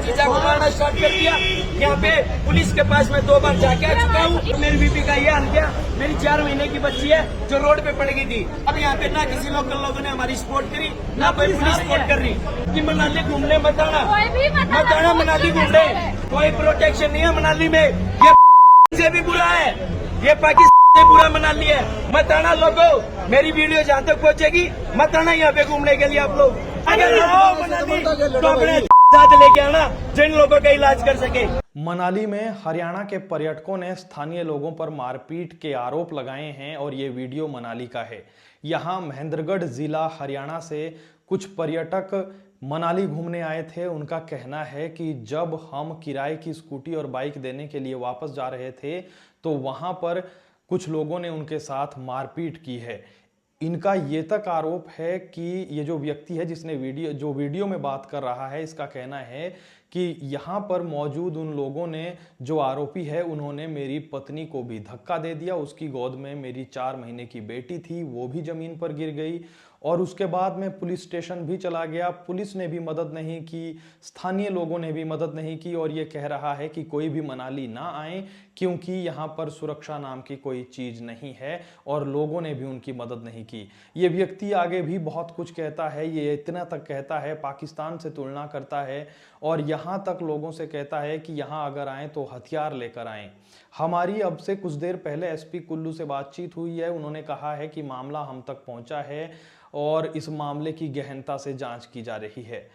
जीजा को मारना स्टार्ट कर दिया। यहाँ पे पुलिस के पास मैं 2 बार जाके आ चुका हूँ। मेरी बीबी का ये हाल किया, मेरी 4 महीने की बच्ची है जो रोड पे पड़ गई थी। अब यहाँ पे ना किसी लोकल लोगों ने हमारी सपोर्ट करी, ना कोई पुलिस सपोर्ट कर रही कि मनाली घूमने मत आना मनाली घूमने, कोई प्रोटेक्शन नहीं है मनाली में। ये से भी बुरा है, ये पाकिस्तान से बुरा मनाली है। मत आना लोगों, मेरी वीडियो जहाँ तक पहुँचेगी मत आना यहाँ पे घूमने के लिए। आप लोग अगर आओ मनाली तो अपने साथ लेके आना जिन लोगों का इलाज कर सके। मनाली में हरियाणा के पर्यटकों ने स्थानीय लोगों पर मारपीट के आरोप लगाए हैं और ये वीडियो मनाली का है। यहाँ महेंद्रगढ़ जिला हरियाणा से कुछ पर्यटक मनाली घूमने आए थे। उनका कहना है कि जब हम किराए की स्कूटी और बाइक देने के लिए वापस जा रहे थे तो वहां पर कुछ लोगों ने उनके साथ मारपीट की है। इनका ये तक आरोप है कि ये जो व्यक्ति है जिसने वीडियो में बात कर रहा है, इसका कहना है कि यहाँ पर मौजूद उन लोगों ने, जो आरोपी है, उन्होंने मेरी पत्नी को भी धक्का दे दिया। उसकी गोद में मेरी 4 महीने की बेटी थी, वो भी जमीन पर गिर गई और उसके बाद मैं पुलिस स्टेशन भी चला गया। पुलिस ने भी मदद नहीं की, स्थानीय लोगों ने भी मदद नहीं की और ये कह रहा है कि कोई भी मनाली ना आए क्योंकि यहाँ पर सुरक्षा नाम की कोई चीज़ नहीं है और लोगों ने भी उनकी मदद नहीं की। ये व्यक्ति आगे भी बहुत कुछ कहता है, ये इतना तक कहता है, पाकिस्तान से तुलना करता है और यहाँ तक लोगों से कहता है कि यहाँ अगर आएँ तो हथियार लेकर आएँ। हमारी अब से कुछ देर पहले एसपी कुल्लू से बातचीत हुई है। उन्होंने कहा है कि मामला हम तक पहुँचा है और इस मामले की गहनता से जांच की जा रही है।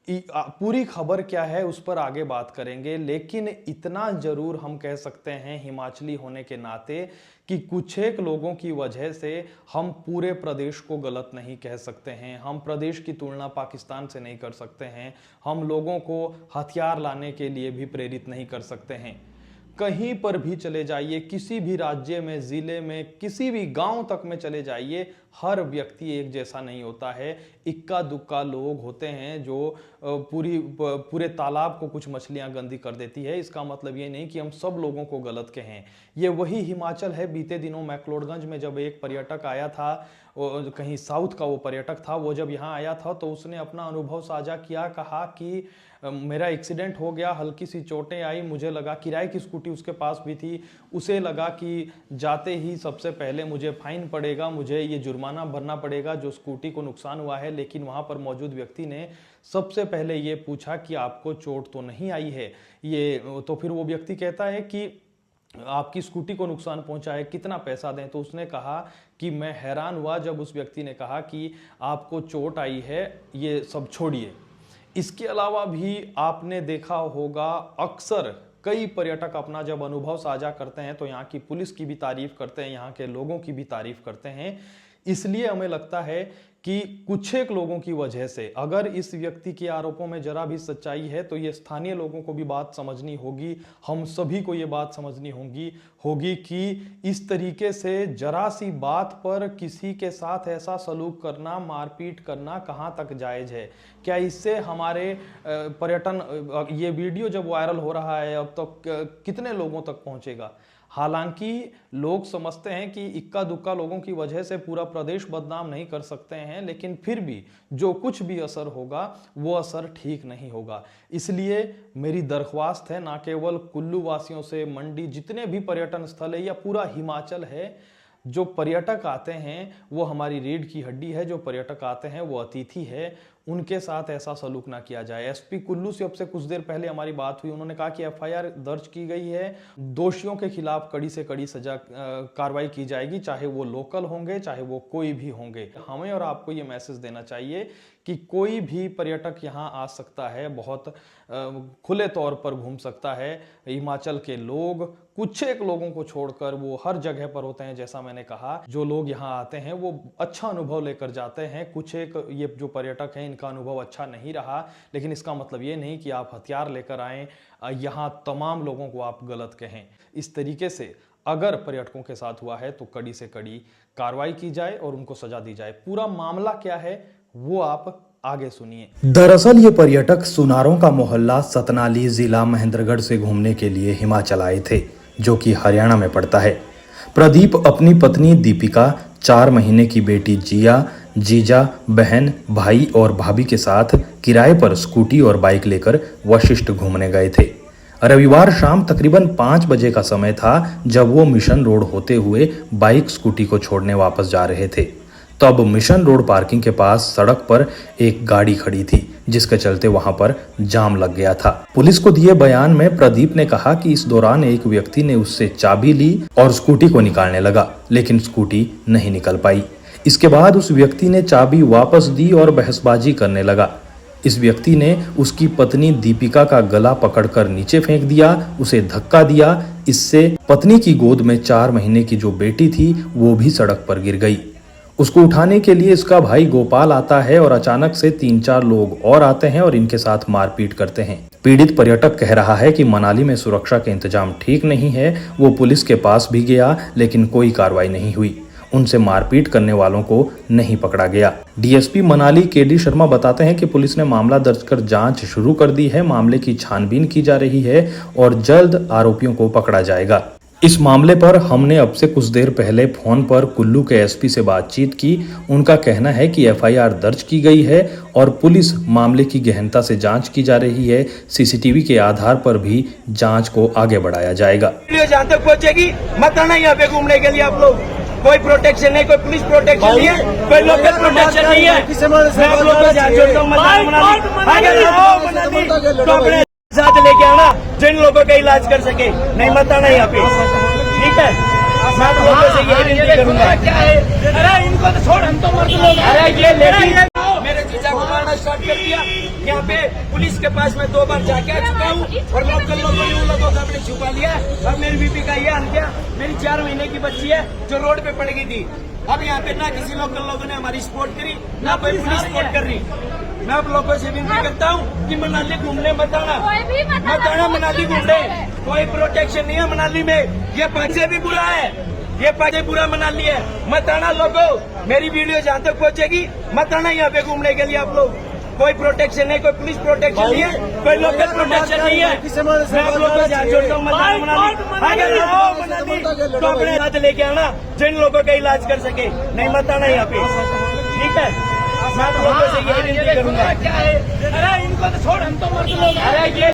पूरी खबर क्या है उस पर आगे बात करेंगे, लेकिन इतना जरूर हम कह सकते हैं हिमाचली होने के नाते कि कुछ एक लोगों की वजह से हम पूरे प्रदेश को गलत नहीं कह सकते हैं। हम प्रदेश की तुलना पाकिस्तान से नहीं कर सकते हैं। हम लोगों को हथियार लाने के लिए भी प्रेरित नहीं कर सकते हैं। कहीं पर भी चले जाइए, किसी भी राज्य में, जिले में, किसी भी गांव तक में चले जाइए, हर व्यक्ति एक जैसा नहीं होता है। इक्का दुक्का लोग होते हैं जो पूरे तालाब को कुछ मछलियां गंदी कर देती है। इसका मतलब ये नहीं कि हम सब लोगों को गलत कहें। ये वही हिमाचल है। बीते दिनों मैक्लोडगंज में जब एक पर्यटक आया था, कहीं साउथ का वो पर्यटक था, वो जब यहाँ आया था तो उसने अपना अनुभव साझा किया। कहा कि मेरा एक्सीडेंट हो गया, हल्की सी चोटें आई, मुझे लगा, किराए की स्कूटी उसके पास भी थी, उसे लगा कि जाते ही सबसे पहले मुझे फाइन पड़ेगा, मुझे ये जुर्माना भरना पड़ेगा जो स्कूटी को नुकसान हुआ है। लेकिन वहाँ पर मौजूद व्यक्ति ने सबसे पहले ये पूछा कि आपको चोट तो नहीं आई है। तो फिर वो व्यक्ति कहता है कि आपकी स्कूटी को नुकसान पहुंचा है, कितना पैसा दें। तो उसने कहा कि मैं हैरान हुआ जब उस व्यक्ति ने कहा कि आपको चोट आई है, ये सब छोड़िए। इसके अलावा भी आपने देखा होगा, अक्सर कई पर्यटक अपना जब अनुभव साझा करते हैं तो यहाँ की पुलिस की भी तारीफ करते हैं, यहाँ के लोगों की भी तारीफ करते हैं। इसलिए हमें लगता है कि कुछ एक लोगों की वजह से, अगर इस व्यक्ति के आरोपों में जरा भी सच्चाई है तो ये स्थानीय लोगों को भी बात समझनी होगी। हम सभी को ये बात समझनी होगी कि इस तरीके से जरा सी बात पर किसी के साथ ऐसा सलूक करना, मारपीट करना कहाँ तक जायज़ है। क्या इससे हमारे पर्यटन, ये वीडियो जब वायरल हो रहा है अब तक कितने लोगों तक पहुँचेगा। हालांकि लोग समझते हैं कि इक्का दुक्का लोगों की वजह से पूरा प्रदेश बदनाम नहीं कर सकते हैं, लेकिन फिर भी जो कुछ भी असर होगा वो असर ठीक नहीं होगा। इसलिए मेरी दरख्वास्त है, ना केवल कुल्लू वासियों से, मंडी जितने भी पर्यटन स्थल है या पूरा हिमाचल है, जो पर्यटक आते हैं वो हमारी रीढ़ की हड्डी है, जो पर्यटक आते हैं वो अतिथि है, उनके साथ ऐसा सलूक ना किया जाए। एसपी कुल्लू से अब से कुछ देर पहले हमारी बात हुई, उन्होंने कहा कि एफआईआर दर्ज की गई है, दोषियों के खिलाफ कड़ी से कड़ी सजा कार्रवाई की जाएगी, चाहे वो लोकल होंगे चाहे वो कोई भी होंगे। हमें और आपको ये मैसेज देना चाहिए कि कोई भी पर्यटक यहाँ आ सकता है, बहुत खुले तौर पर घूम सकता है। हिमाचल के लोग, कुछ एक लोगों को छोड़कर, वो हर जगह पर होते हैं। जैसा मैंने कहा, जो लोग यहाँ आते हैं वो अच्छा अनुभव लेकर जाते हैं। कुछ एक ये जो पर्यटक हैं इनका अनुभव अच्छा नहीं रहा, लेकिन इसका मतलब ये नहीं कि आप हथियार लेकर आएँ, यहाँ तमाम लोगों को आप गलत कहें। इस तरीके से अगर पर्यटकों के साथ हुआ है तो कड़ी से कड़ी कार्रवाई की जाए और उनको सजा दी जाए। पूरा मामला क्या है वो आप आगे सुनिए। दरअसल ये पर्यटक सुनारों का मोहल्ला सतनाली जिला महेंद्रगढ़ से घूमने के लिए हिमाचल आए थे, जो कि हरियाणा में पड़ता है। प्रदीप अपनी पत्नी दीपिका, 4 महीने की बेटी जिया, जीजा, बहन, भाई और भाभी के साथ किराए पर स्कूटी और बाइक लेकर वशिष्ठ घूमने गए थे। रविवार शाम तकरीबन 5 बजे का समय था जब वो मिशन रोड होते हुए बाइक स्कूटी को छोड़ने वापस जा रहे थे। तब मिशन रोड पार्किंग के पास सड़क पर एक गाड़ी खड़ी थी, जिसके चलते वहां पर जाम लग गया था। पुलिस को दिए बयान में प्रदीप ने कहा कि इस दौरान एक व्यक्ति ने उससे चाबी ली और स्कूटी को निकालने लगा, लेकिन स्कूटी नहीं निकल पाई। इसके बाद उस व्यक्ति ने चाबी वापस दी और बहसबाजी करने लगा। इस व्यक्ति ने उसकी पत्नी दीपिका का गला पकड़कर नीचे फेंक दिया, उसे धक्का दिया। इससे पत्नी की गोद में 4 महीने की जो बेटी थी वो भी सड़क पर गिर गई। उसको उठाने के लिए इसका भाई गोपाल आता है और अचानक से 3-4 लोग और आते हैं और इनके साथ मारपीट करते हैं। पीड़ित पर्यटक कह रहा है कि मनाली में सुरक्षा के इंतजाम ठीक नहीं है। वो पुलिस के पास भी गया, लेकिन कोई कार्रवाई नहीं हुई। उनसे मारपीट करने वालों को नहीं पकड़ा गया। डीएसपी मनाली केडी शर्मा बताते हैं कि पुलिस ने मामला दर्ज कर जांच शुरू कर दी है। मामले की छानबीन की जा रही है और जल्द आरोपियों को पकड़ा जाएगा। इस मामले पर हमने अब से कुछ देर पहले फोन पर कुल्लू के एसपी से बातचीत की। उनका कहना है कि एफआईआर दर्ज की गई है और पुलिस मामले की गहनता से जांच की जा रही है। सीसीटीवी के आधार पर भी जांच को आगे बढ़ाया जाएगा। वीडियो जहाँ तक पहुँचेगी मत आना यहाँ पे घूमने के लिए। आप लोग कोई प्रोटेक्शन नहीं, कोई पुलिस प्रोटेक्शन नहीं है, कोई लोकल प्रोटेक्शन नहीं है। मैं आप लोग को जान जोड़ता हूँ, तो अपने साथ लेके आना जिन लोगों का इलाज कर सके। नहीं मत आना यहाँ पे, ठीक है? मैं आप लोगों से यही विनती करूंगा। अरे इनको तो छोड़, हम तो मर्द लोग। अरे ये लेडीज मेरे जीजा को मारना स्टार्ट कर दिया। यहाँ पे पुलिस के पास मैं 2 बार जाके आ चुका हूँ और लोकल लोगों ने उन लोगों को अपने छुपा लिया। अब मेरी बीपी का ये हाल किया। मेरी 4 महीने की बच्ची है जो रोड पे पड़ गई थी। अब यहाँ पे ना किसी लोकल लोगों ने हमारी सपोर्ट करी, ना कोई पुलिस सपोर्ट कर रही। मैं आप लोगों से विनती करता हूँ कि मनाली घूमने मत आना मनाली घूमने। कोई प्रोटेक्शन नहीं है मनाली में। ये पक्षे भी बुरा है, ये पक्षे बुरा मनाली है। मत आना लोगों। मेरी वीडियो जहाँ तक पहुँचेगी मत आना यहाँ पे घूमने के लिए। आप लोग कोई प्रोटेक्शन नहीं, कोई पुलिस प्रोटेक्शन नहीं है, कोई लोकल प्रोटेक्शन नहीं है। मैं आप लोगों को जान जोड़ता हूँ, मनाली तो अपने साथ लेके आना जिन लोगों का इलाज कर सके। नहीं मत आना यहाँ पे, ठीक है? मैं आप लोगों से यही विनती करूंगा। अरे इनको तो छोड़, हम तो मर्द लोग। अरे ये